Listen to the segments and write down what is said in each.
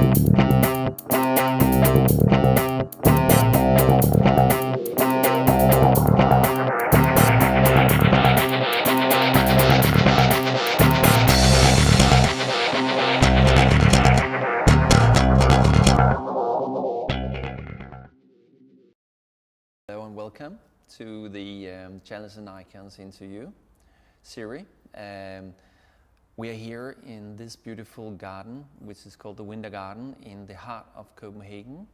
Hello and welcome to the Challenges and Icons interview series. We are here in this beautiful garden, which is called the Winter Garden, in the heart of Copenhagen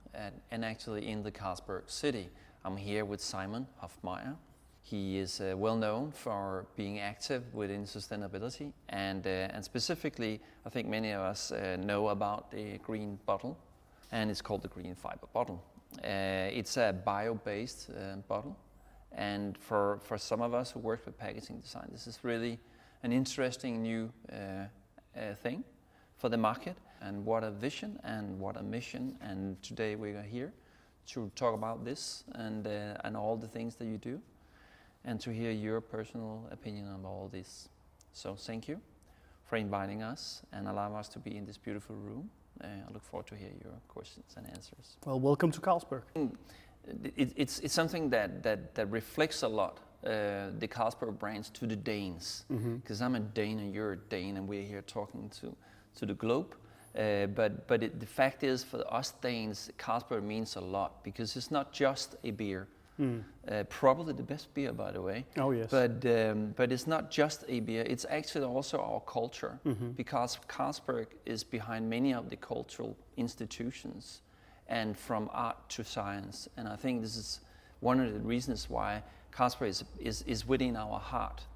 and actually in the Carlsberg City. I'm here with Simon Hoffmeyer. He is well known for being active within sustainability and specifically, I think many of us know about the green bottle, and it's called the green fiber bottle. It's a bio-based bottle, and for some of us who work with packaging design, this is really an interesting new thing for the market, and what a vision and what a mission. And today we are here to talk about this and all the things that you do, and to hear your personal opinion on all this. So thank you for inviting us and allowing us to be in this beautiful room. I look forward to hear your questions and answers. Well, welcome to Carlsberg. It's something that reflects a lot the Carlsberg brands to the Danes, because I'm a Dane and you're a Dane, and we're here talking to the globe. But the fact is, for us Danes, Carlsberg means a lot, because it's not just a beer. Probably the best beer, by the way. Oh yes. But it's not just a beer. It's actually also our culture, because Carlsberg is behind many of the cultural institutions, and from art to science. And I think this is one of the reasons why Carlsberg is within our heart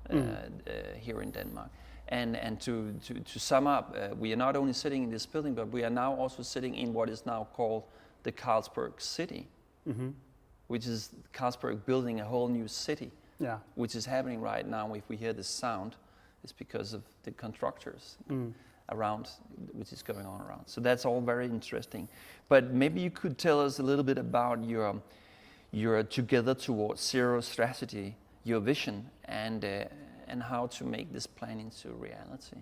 here in Denmark. And to sum up, we are not only sitting in this building, but we are now also sitting in what is now called the Carlsberg City. Which is Carlsberg building a whole new city, which is happening right now. If we hear the sound, it's because of the constructors around, which is going on around. So that's all very interesting. But maybe you could tell us a little bit about your Together Towards Zero strategy, your vision, and how to make this plan into reality.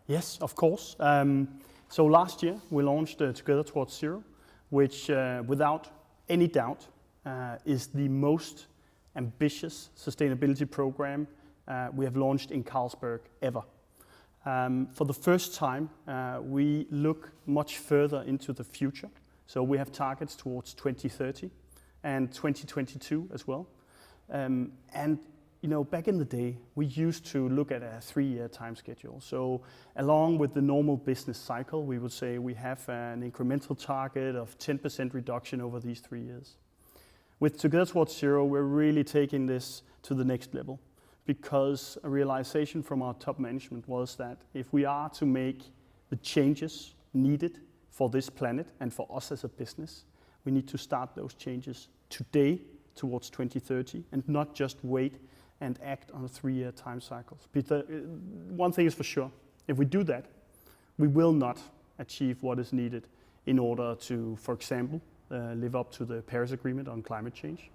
Yes, of course. So last year we launched Together Towards Zero, which without any doubt is the most ambitious sustainability program we have launched in Carlsberg ever. For the first time, we look much further into the future. So we have targets towards 2030 and 2022 as well. And you know, back in the day, we used to look at a 3-year time schedule. So along with the normal business cycle, we would say we have an incremental target of 10% reduction over these 3 years. With Together Towards Zero, we're really taking this to the next level, because a realization from our top management was that if we are to make the changes needed for this planet and for us as a business, we need to start those changes today towards 2030 and not just wait and act on a 3-year time cycle. One thing is for sure, if we do that, we will not achieve what is needed in order to, for example, live up to the Paris Agreement on climate change,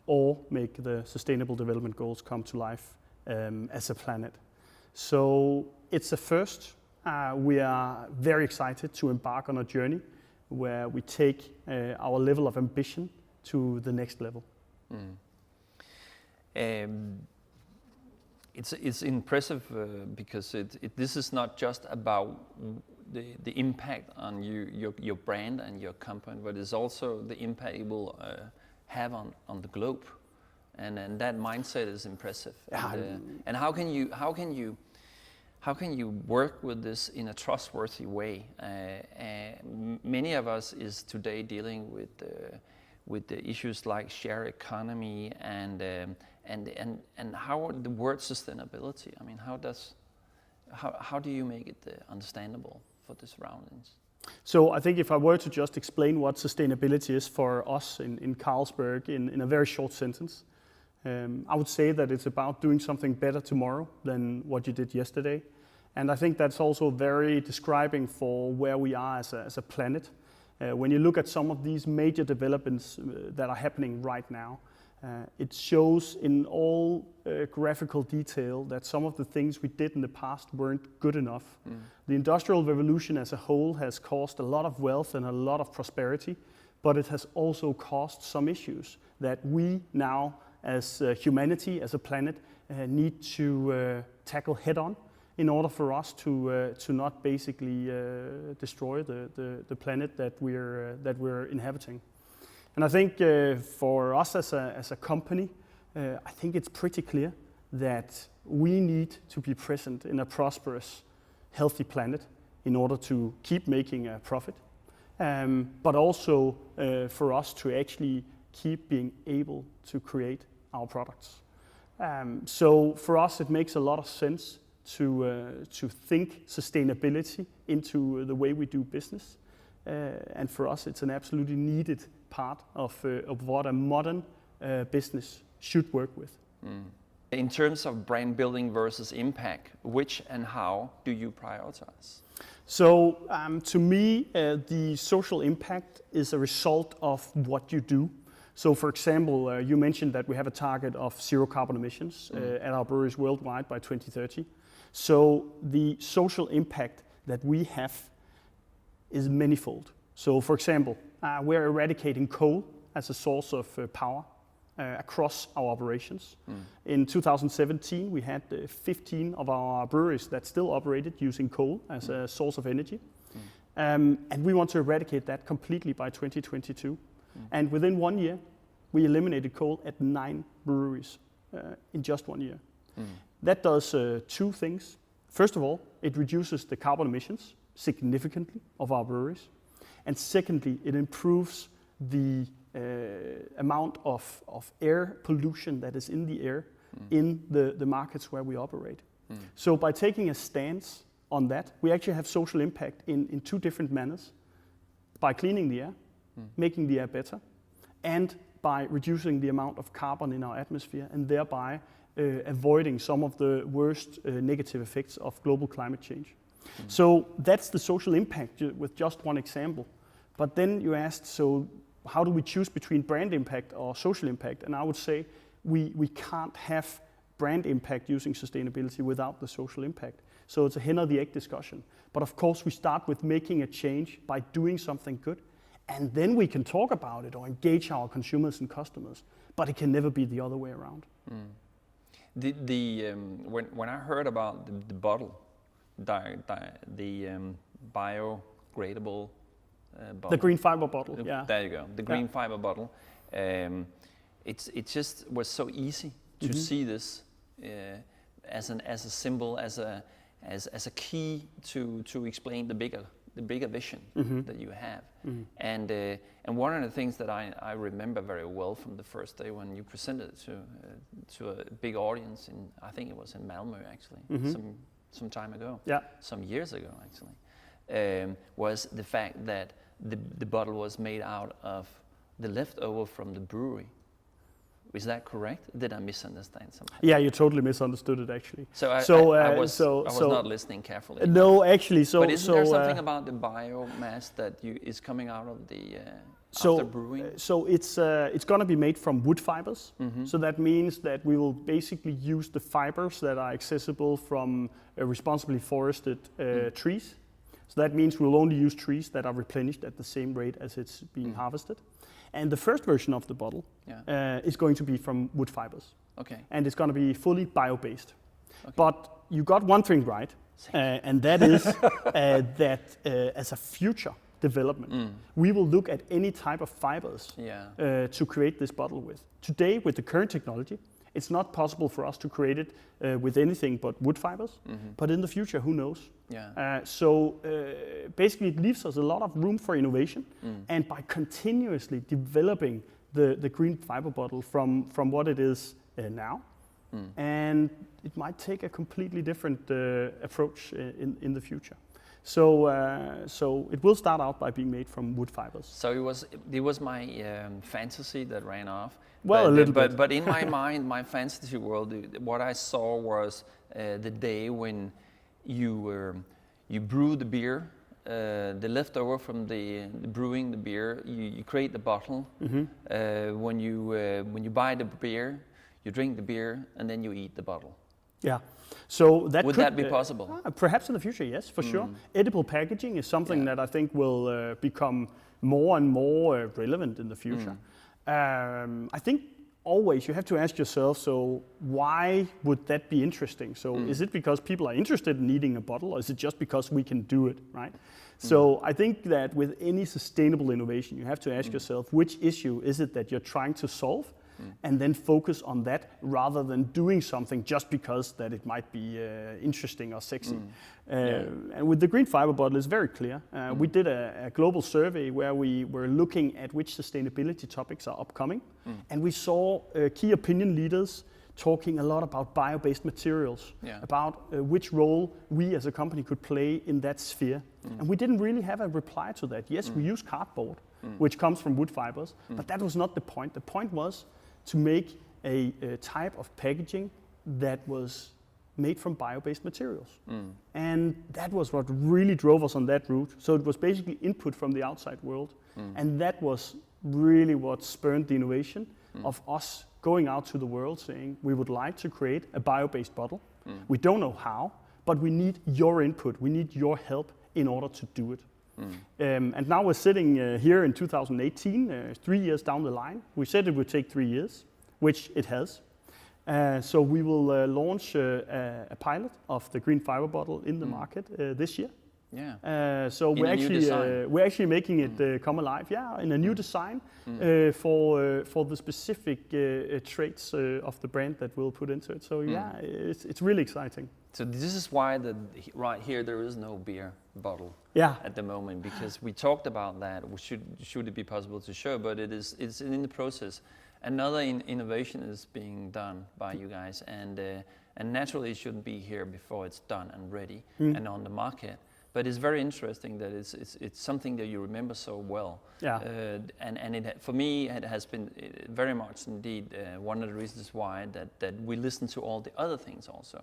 or make the Sustainable Development Goals come to life as a planet. So it's a first. We are very excited to embark on a journey where we take our level of ambition to the next level. It's impressive because this is not just about the impact on your brand and your company, but it's also the impact it will have on the globe, and that mindset is impressive. And how can you work with this in a trustworthy way? Many of us is today dealing with the issues like share economy and how the word sustainability. I mean, how do you make it understandable for the surroundings? So I think if I were to just explain what sustainability is for us in Carlsberg in a very short sentence, I would say that it's about doing something better tomorrow than what you did yesterday. And I think that's also very describing for where we are as a planet. When you look at some of these major developments that are happening right now, It shows in all graphical detail that some of the things we did in the past weren't good enough. The Industrial Revolution as a whole has caused a lot of wealth and a lot of prosperity, but it has also caused some issues that we now, as humanity, as a planet, need to tackle head on in order for us to not basically destroy the planet that we're inhabiting. And I think for us as a company, I think it's pretty clear that we need to be present in a prosperous, healthy planet in order to keep making a profit, but also for us to actually keep being able to create our products. So for us, it makes a lot of sense to think sustainability into the way we do business. And for us, it's an absolutely needed part of what a modern business should work with. In terms of brand building versus impact, which and how do you prioritize? So to me, the social impact is a result of what you do. So for example, you mentioned that we have a target of 0 carbon emissions at our breweries worldwide by 2030. So the social impact that we have is manifold. So for example, we're eradicating coal as a source of power across our operations. In 2017, we had 15 of our breweries that still operated using coal as a source of energy. And we want to eradicate that completely by 2022. And within 1 year, we eliminated coal at 9 breweries in just 1 year. That does 2 things. First of all, it reduces the carbon emissions significantly of our breweries. And secondly, it improves the amount of air pollution that is in the air in the markets where we operate. So by taking a stance on that, we actually have social impact in 2 different manners. By cleaning the air, making the air better, and by reducing the amount of carbon in our atmosphere, and thereby avoiding some of the worst negative effects of global climate change. So that's the social impact with just one example. But then you asked, so how do we choose between brand impact or social impact? And I would say we can't have brand impact using sustainability without the social impact. So it's a hen or the egg discussion. But of course we start with making a change by doing something good, and then we can talk about it or engage our consumers and customers. But it can never be the other way around. When I heard about the bottle, the biodegradable bottle. The green fiber bottle, yeah. There you go, the green fiber bottle. It just was so easy to see this as a symbol, as a key to explain the bigger vision that you have. And one of the things that I remember very well from the first day when you presented it to a big audience I think it was in Malmö actually, some time ago, some years ago actually, was the fact that the bottle was made out of the leftover from the brewery. Is that correct? Did I misunderstand something? Yeah, you totally misunderstood it actually. So I was not listening carefully. No, actually. But isn't there something about the biomass that is coming out of the after brewing? So it's going to be made from wood fibers. So that means that we will basically use the fibers that are accessible from responsibly forested trees. So that means we'll only use trees that are replenished at the same rate as it's being harvested. And the first version of the bottle is going to be from wood fibers. Okay. And it's going to be fully bio-based. Okay. But you got one thing right, and that is that as a future development, we will look at any type of fibers to create this bottle with. Today, with the current technology, it's not possible for us to create it with anything but wood fibers. But in the future, who knows? So basically, it leaves us a lot of room for innovation. And by continuously developing the green fiber bottle from what it is now, and it might take a completely different approach in the future. So it will start out by being made from wood fibers. So it was my fantasy that ran off. Well, a little bit. But in my mind, my fantasy world, what I saw was the day when you brew the beer the leftover from the brewing the beer. You create the bottle. When you buy the beer, you drink the beer, and then you eat the bottle. Yeah. So would that be possible? Perhaps in the future, yes, for sure. Edible packaging is something that I think will become more and more relevant in the future. I think always you have to ask yourself, so why would that be interesting? So is it because people are interested in eating a bottle, or is it just because we can do it, right? So I think that with any sustainable innovation, you have to ask yourself, which issue is it that you're trying to solve? And then focus on that rather than doing something just because that it might be interesting or sexy. And with the green fiber bottle, it's very clear. We did a global survey where we were looking at which sustainability topics are upcoming. And we saw key opinion leaders talking a lot about bio-based materials, about which role we as a company could play in that sphere. And we didn't really have a reply to that. Yes, we use cardboard, which comes from wood fibers, but that was not the point. The point was to make a type of packaging that was made from bio-based materials. And that was what really drove us on that route. So it was basically input from the outside world. And that was really what spurred the innovation of us going out to the world saying, we would like to create a bio-based bottle. We don't know how, but we need your input. We need your help in order to do it. And now we're sitting here in 2018, 3 years down the line. We said it would take 3 years, which it has. So we will launch a pilot of the green fiber bottle in the market this year. So we're actually making it come alive, in a new design for the specific traits of the brand that we'll put into it. So it's really exciting. So this is why right here there is no beer bottle at the moment, because we talked about that. Should it be possible to show? But it's in the process. Another innovation is being done by you guys, and naturally it shouldn't be here before it's done and ready and on the market. But it's very interesting that it's something that you remember so well. And for me, it has been very much indeed one of the reasons why that we listen to all the other things also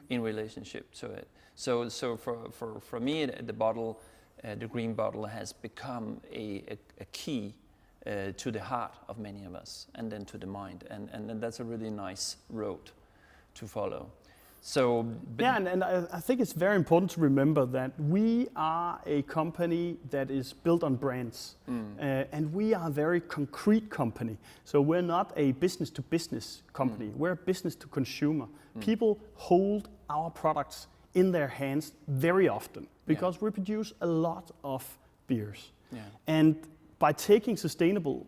in relationship to it. So for me, the bottle, the green bottle, has become a key to the heart of many of us, and then to the mind, and that's a really nice road to follow. So, and I think it's very important to remember that we are a company that is built on brands, and we are a very concrete company. So we're not a business-to-business company. We're a business-to-consumer. People hold our products in their hands very often because we produce a lot of beers. And by taking sustainable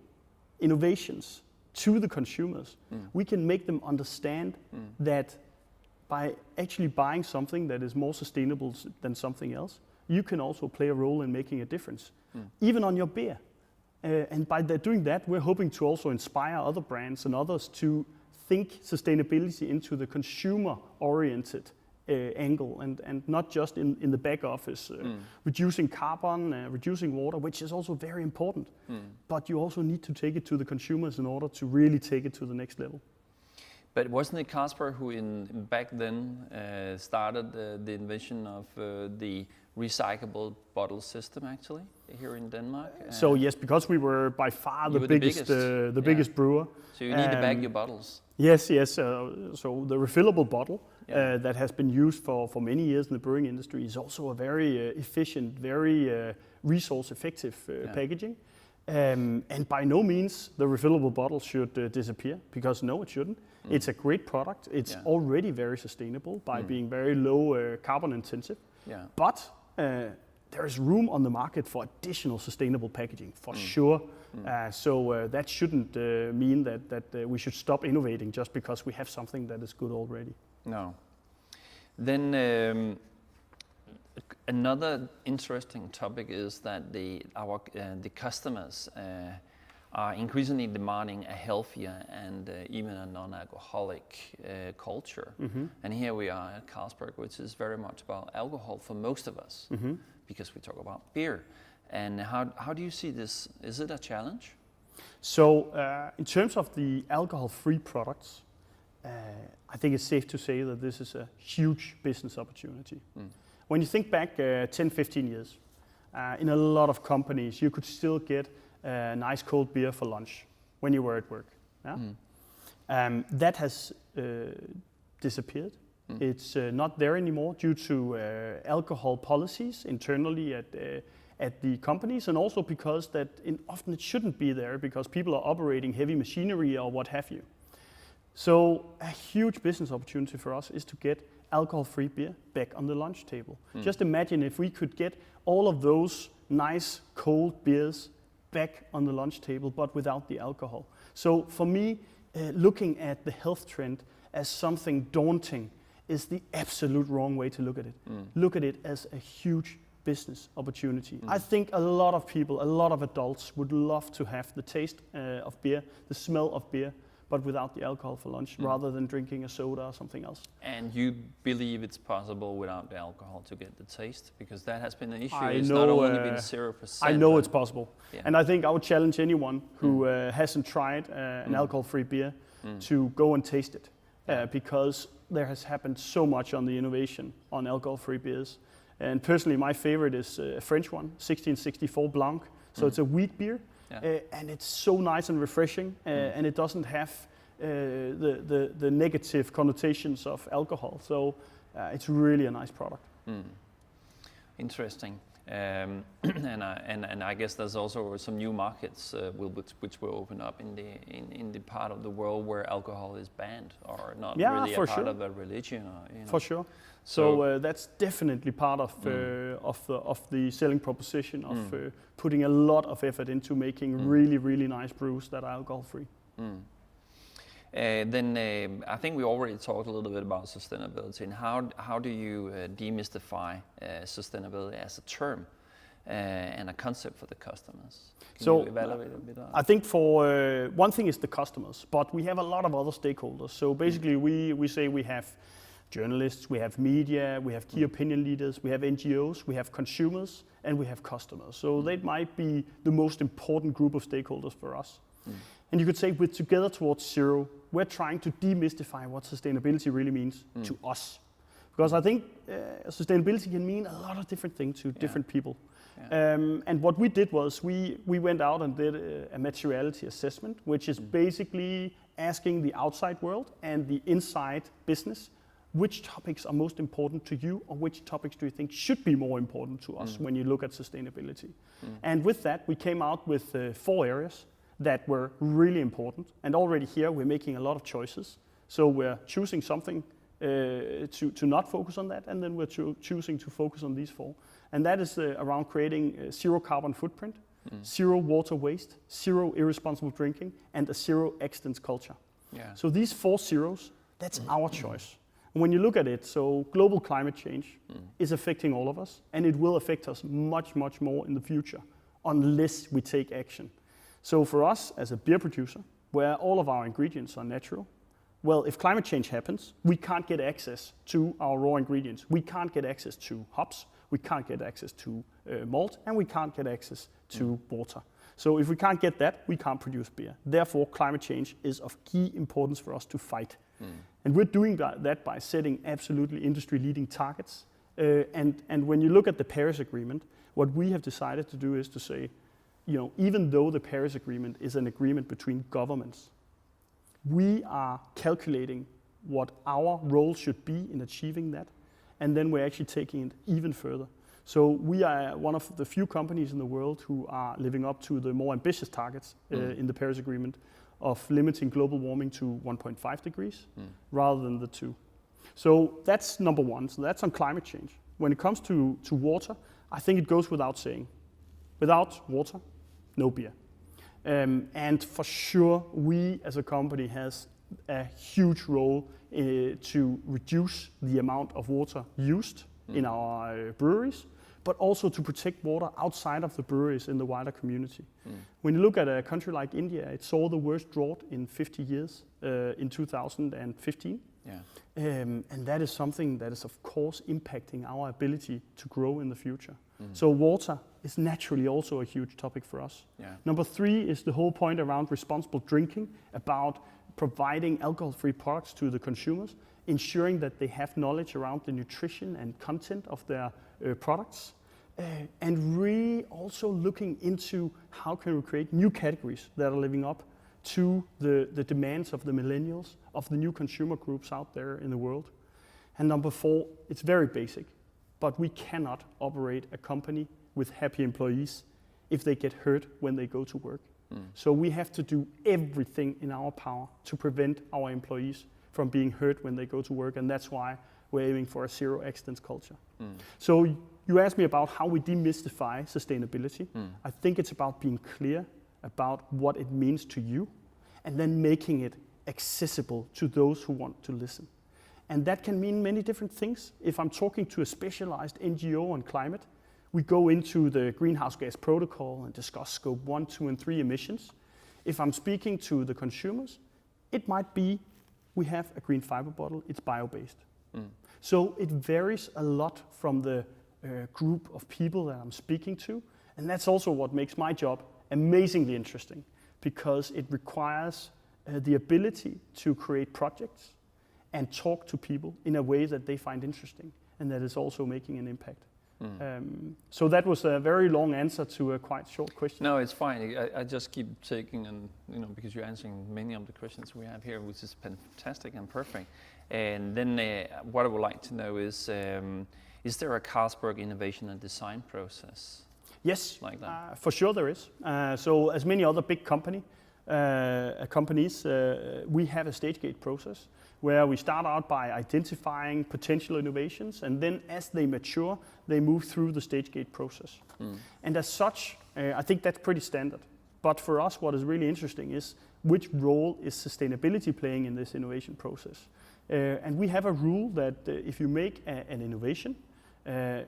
innovations to the consumers, we can make them understand that by actually buying something that is more sustainable than something else, you can also play a role in making a difference, even on your beer. And by doing that, we're hoping to also inspire other brands and others to think sustainability into the consumer-oriented angle, and not just in the back office, reducing carbon, reducing water, which is also very important. But you also need to take it to the consumers in order to really take it to the next level. But wasn't it Kasparek who back then started the invention of the recyclable bottle system actually here in Denmark? So yes, because we were by far the biggest brewer. So you need to bag your bottles. Yes. So the refillable bottle that has been used for many years in the brewing industry is also a very efficient, very resource-effective packaging. And by no means the refillable bottle should disappear, because no, it shouldn't. It's a great product. It's already very sustainable by being very low carbon intensive. But there is room on the market for additional sustainable packaging, for sure. So that shouldn't mean that we should stop innovating just because we have something that is good already. No. Then another interesting topic is that the customers are increasingly demanding a healthier and even a non-alcoholic culture. And here we are at Carlsberg, which is very much about alcohol for most of us, because we talk about beer. And how do you see this? Is it a challenge? So in terms of the alcohol-free products, I think it's safe to say that this is a huge business opportunity. When you think back 10, 15 years, in a lot of companies, you could still get a nice cold beer for lunch when you were at work. Yeah? That has disappeared. It's not there anymore due to alcohol policies internally at the companies, and also because that often it shouldn't be there because people are operating heavy machinery or what have you. So a huge business opportunity for us is to get alcohol-free beer back on the lunch table. Just imagine if we could get all of those nice cold beers back on the lunch table, but without the alcohol. So for me, looking at the health trend as something daunting is the absolute wrong way to look at it. Look at it as a huge business opportunity. I think a lot of people, a lot of adults would love to have the taste of beer, the smell of beer, but without the alcohol for lunch, rather than drinking a soda or something else. And you believe it's possible without the alcohol to get the taste? Because that has been an issue. I it's know, not only been 0%. I know it's possible. Yeah. And I think I would challenge anyone who hasn't tried an alcohol-free beer to go and taste it. Because there has happened so much on the innovation on alcohol-free beers. And personally, my favorite is a French one, 1664 Blanc. So it's a wheat beer. Yeah. And it's so nice and refreshing, and it doesn't have the negative connotations of alcohol. So it's really a nice product. Interesting. And I guess there's also some new markets which will open up in the part of the world where alcohol is banned or not really a part of a religion. Or, you know. For sure. So that's definitely part of the selling proposition of putting a lot of effort into making really nice brews that are alcohol free. Then I think we already talked a little bit about sustainability and how do you demystify sustainability as a term and a concept for the customers? Can you evaluate a bit on I think for one thing is the customers, but we have a lot of other stakeholders. So basically we say we have journalists, we have media, we have key opinion leaders, we have NGOs, we have consumers, and we have customers. So they might be the most important group of stakeholders for us. And you could say with Together Towards Zero, we're trying to demystify what sustainability really means to us. Because I think sustainability can mean a lot of different things to different people. And what we did was we went out and did a materiality assessment, which is basically asking the outside world and the inside business, which topics are most important to you, or which topics do you think should be more important to us when you look at sustainability? And with that, we came out with 4 areas that were really important. And already here, we're making a lot of choices. So we're choosing something to not focus on that, and then we're choosing to focus on these 4. And that is around creating zero carbon footprint, zero water waste, zero irresponsible drinking, and a zero accidents culture. So these 4 zeros, that's our choice. When you look at it, so global climate change is affecting all of us, and it will affect us much more in the future unless we take action. So for us as a beer producer, where all of our ingredients are natural, well, if climate change happens, we can't get access to our raw ingredients. We can't get access to hops, we can't get access to malt, and we can't get access to water. So if we can't get that, we can't produce beer. Therefore, climate change is of key importance for us to fight. And we're doing that by setting absolutely industry-leading targets. And when you look at the Paris Agreement, what we have decided to do is to say, you know, even though the Paris Agreement is an agreement between governments, we are calculating what our role should be in achieving that, and then we're actually taking it even further. So we are one of the few companies in the world who are living up to the more ambitious targets in the Paris Agreement of limiting global warming to 1.5 degrees rather than the 2. So that's number 1. So that's on climate change. When it comes to water, I think it goes without saying. Without water, no beer. And for sure, we as a company has a huge role to reduce the amount of water used in our breweries, but also to protect water outside of the breweries in the wider community. When you look at a country like India, it saw the worst drought in 50 years in 2015. And that is something that is, of course, impacting our ability to grow in the future. So water is naturally also a huge topic for us. Number 3 is the whole point around responsible drinking, about providing alcohol-free products to the consumers, ensuring that they have knowledge around the nutrition and content of their products. and really also looking into how can we create new categories that are living up to the demands of the millennials, of the new consumer groups out there in the world. And number 4, it's very basic, but we cannot operate a company with happy employees if they get hurt when they go to work. So we have to do everything in our power to prevent our employees from being hurt when they go to work, and that's why we're aiming for a zero accidents culture. So you asked me about how we demystify sustainability. I think it's about being clear about what it means to you, and then making it accessible to those who want to listen. And that can mean many different things. If I'm talking to a specialized NGO on climate, we go into the greenhouse gas protocol and discuss scope 1, 2, and 3 emissions. If I'm speaking to the consumers, it might be we have a green fiber bottle, it's bio-based. So it varies a lot from the group of people that I'm speaking to, and that's also what makes my job amazingly interesting, because it requires the ability to create projects and talk to people in a way that they find interesting and that is also making an impact. So that was a very long answer to a quite short question. No, it's fine. I just keep taking, and because you're answering many of the questions we have here, which is fantastic and perfect. And then what I would like to know is there a Carlsberg innovation and design process? Yes, like that? For sure there is. So as many other big companies, we have a stage gate process where we start out by identifying potential innovations, and then as they mature, they move through the stage gate process. And as such, I think that's pretty standard. But for us, what is really interesting is which role is sustainability playing in this innovation process. And we have a rule that if you make an innovation,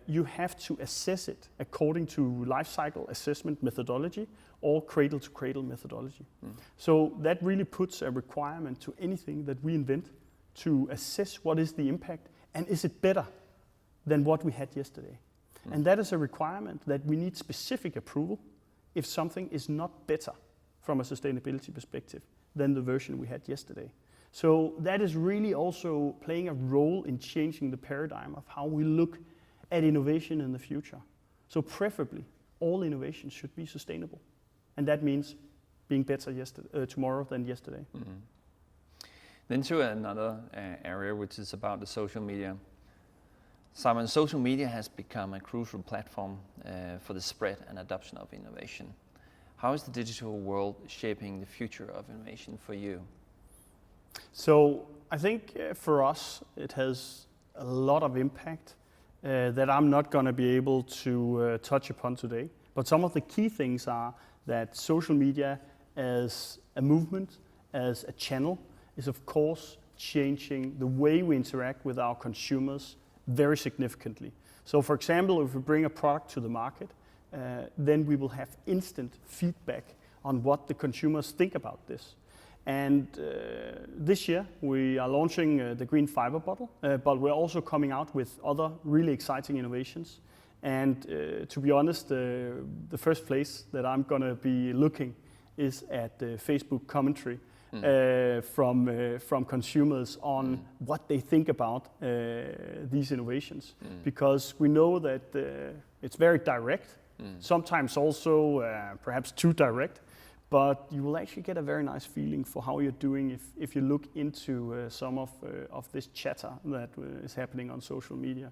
you have to assess it according to life cycle assessment methodology or cradle to cradle methodology. So that really puts a requirement to anything that we invent to assess what is the impact and is it better than what we had yesterday. And that is a requirement that we need specific approval if something is not better from a sustainability perspective than the version we had yesterday. So that is really also playing a role in changing the paradigm of how we look at innovation in the future. So preferably, all innovations should be sustainable. And that means being better tomorrow than yesterday. Then to another area, which is about the social media. Simon, social media has become a crucial platform for the spread and adoption of innovation. How is the digital world shaping the future of innovation for you? So I think for us, it has a lot of impact that I'm not going to be able to touch upon today. But some of the key things are that social media as a movement, as a channel, is of course changing the way we interact with our consumers very significantly. So for example, if we bring a product to the market, then we will have instant feedback on what the consumers think about this. And this year we are launching the green fiber bottle, but we're also coming out with other really exciting innovations. And to be honest, the first place that I'm going to be looking is at the Facebook commentary from consumers on what they think about these innovations. Because we know that it's very direct, sometimes also perhaps too direct, but you will actually get a very nice feeling for how you're doing if you look into some of this chatter that is happening on social media.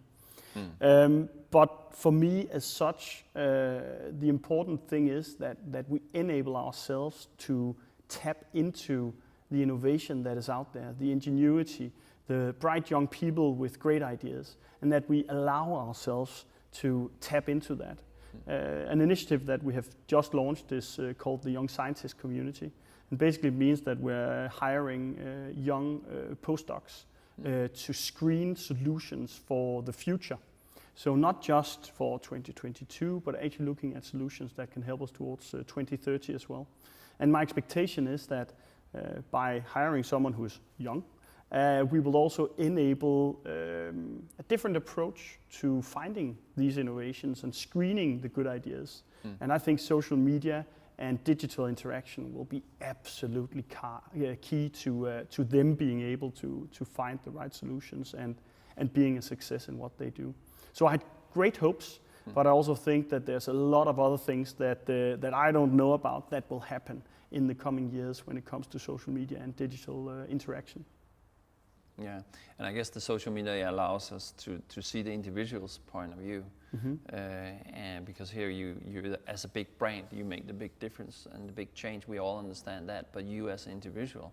But for me as such, the important thing is that we enable ourselves to tap into the innovation that is out there, the ingenuity, the bright young people with great ideas, and that we allow ourselves to tap into that. An initiative that we have just launched is called the Young Scientist Community, and basically means that we're hiring young postdocs to screen solutions for the future. So not just for 2022, but actually looking at solutions that can help us towards 2030 as well. And my expectation is that by hiring someone who is young, we will also enable a different approach to finding these innovations and screening the good ideas. And I think social media and digital interaction will be absolutely key to them being able to find the right solutions and being a success in what they do. So I had great hopes but I also think that there's a lot of other things that I don't know about that will happen in the coming years when it comes to social media and digital interaction. Yeah, and I guess the social media allows us to see the individual's point of view, and because here you as a big brand, you make the big difference and the big change. We all understand that, but you as an individual,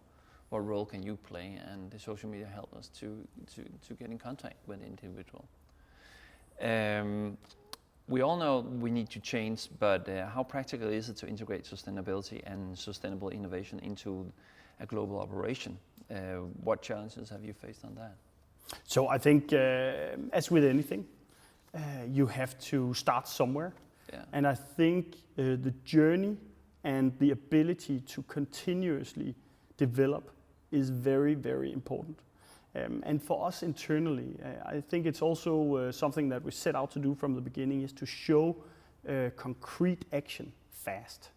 what role can you play? And the social media help us to get in contact with the individual. We all know we need to change, but how practical is it to integrate sustainability and sustainable innovation into a global operation? What challenges have you faced on that? So I think, as with anything, you have to start somewhere. Yeah. And I think the journey and the ability to continuously develop is very, very important. And for us internally, I think it's also something that we set out to do from the beginning, is to show concrete action fast.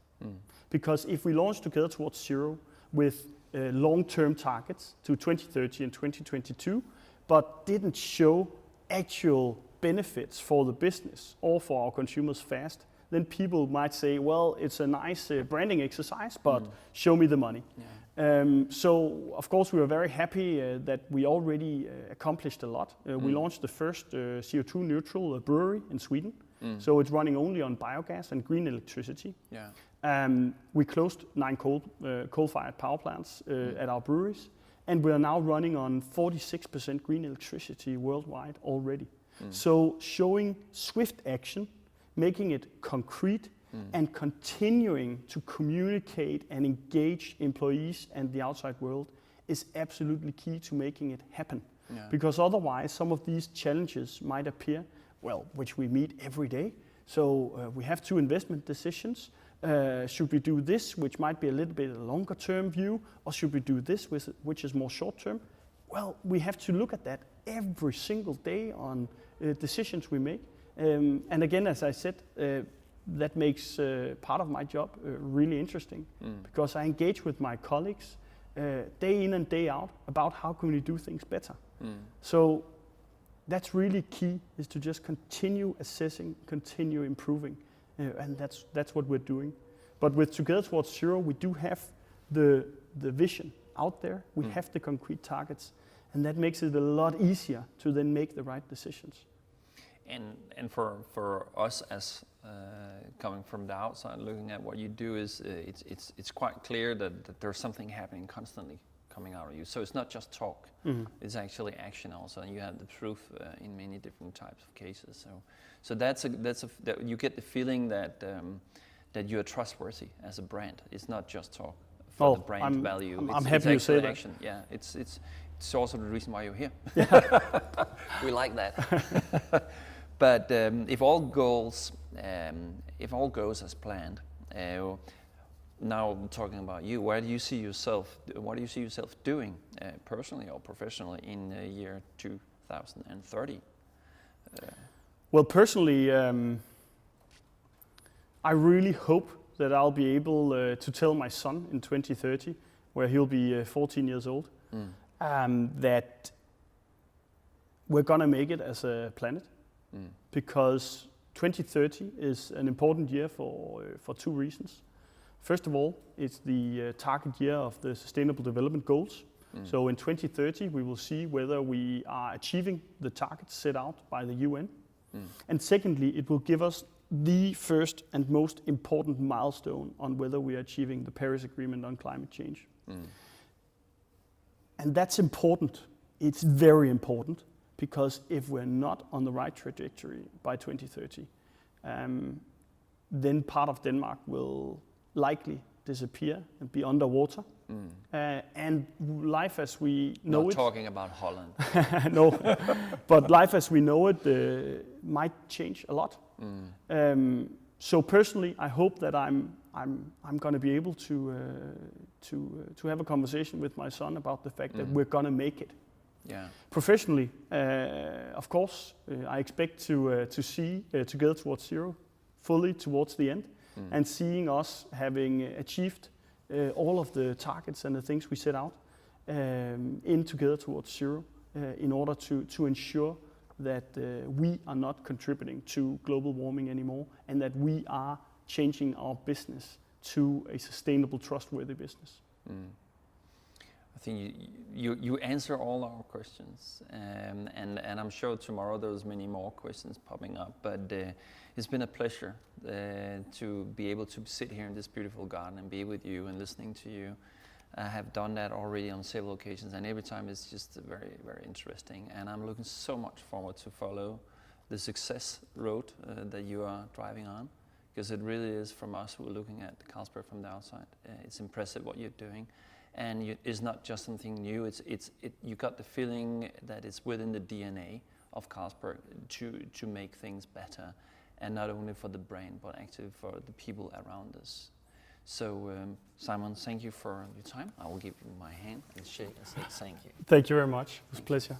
Because if we launch Together Towards Zero with long-term targets to 2030 and 2022, but didn't show actual benefits for the business or for our consumers fast, then people might say, well, it's a nice branding exercise, but show me the money. Yeah. So, of course, we were very happy that we already accomplished a lot. We launched the first CO2 neutral brewery in Sweden. So it's running only on biogas and green electricity. Yeah. We closed 9 coal-fired power plants at our breweries, and we are now running on 46% green electricity worldwide already. So showing swift action, making it concrete, and continuing to communicate and engage employees and the outside world is absolutely key to making it happen. Yeah. Because otherwise some of these challenges might appear, well, which we meet every day. So we have 2 investment decisions. Should we do this, which might be a little bit a longer term view, or should we do this, which is more short term? Well, we have to look at that every single day on decisions we make. And again, as I said, that makes part of my job really interesting, because I engage with my colleagues day in and day out about how can we do things better. So that's really key, is to just continue assessing, continue improving, and that's what we're doing. But with Together Towards Zero, we do have the vision out there, we have the concrete targets, and that makes it a lot easier to then make the right decisions. And for us as coming from the outside, looking at what you do, is it's quite clear that there's something happening constantly coming out of you. So it's not just talk; it's actually action also, and you have the proof in many different types of cases. So that you get the feeling that you are trustworthy as a brand. It's not just talk for the brand value. I'm happy you say that. Action. Yeah, it's also the reason why you're here. We like that. But if all goes as planned, now talking about you, where do you see yourself? What do you see yourself doing personally or professionally in the year 2030? Well, personally, I really hope that I'll be able to tell my son in 2030, where he'll be 14 years old, that we're gonna make it as a planet. Because 2030 is an important year for 2 reasons. First of all, it's the target year of the Sustainable Development Goals. So in 2030, we will see whether we are achieving the targets set out by the UN. And secondly, it will give us the first and most important milestone on whether we are achieving the Paris Agreement on climate change. And that's important. It's very important. Because if we're not on the right trajectory by 2030, then part of Denmark will likely disappear and be underwater. And life as we know Not it... talking about Holland. No, but life as we know it might change a lot. So personally, I hope that I'm going to be able to have a conversation with my son about the fact that we're going to make it. Yeah. Professionally, of course, I expect to see Together Towards Zero fully towards the end, and seeing us having achieved all of the targets and the things we set out in Together Towards Zero in order to ensure that we are not contributing to global warming anymore, and that we are changing our business to a sustainable, trustworthy business. I think you answer all our questions, and I'm sure tomorrow there's many more questions popping up, but it's been a pleasure to be able to sit here in this beautiful garden and be with you and listening to you. I have done that already on several occasions, and every time it's just very, very interesting, and I'm looking so much forward to follow the success road that you are driving on, because it really is, from us who are looking at Carlsberg from the outside, it's impressive what you're doing. And it's not just something new. You got the feeling that it's within the DNA of Carlsberg to make things better, and not only for the brand, but actually for the people around us. So, Simon, thank you for your time. I will give you my hand and shake and say thank you. Thank you very much. It was a pleasure.